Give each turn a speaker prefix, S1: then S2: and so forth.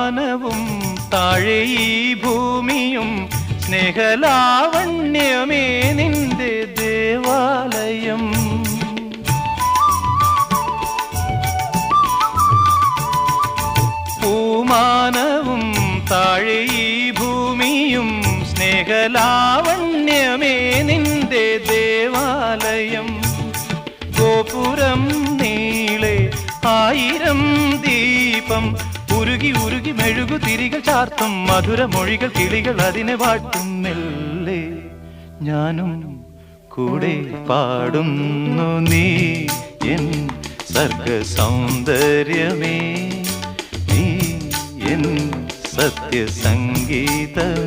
S1: പൂമാനവും താഴെ ഈ ഭൂമിയും സ്നേഹലാവണ്യമേ നിന്റെ ദേവാലയം. പൂമാനവും താഴെ ഈ ഭൂമിയും സ്നേഹലാവണ്യമേ നിന്റെ ദേവാലയം. ഗോപുരം നീളെ 1000 ദീപം ഉരുകി ഉരുകി മെഴുകു തിരികൾ ചാർത്തും മധുരമൊഴികൾ കിളികൾ അതിനെ വാട്ടും മെല്ലെ ഞാനും കൂടെ പാടുന്നു നീ എൻ സർഗ സൗന്ദര്യമേ, നീ എൻ സത്യസംഗീതമേ.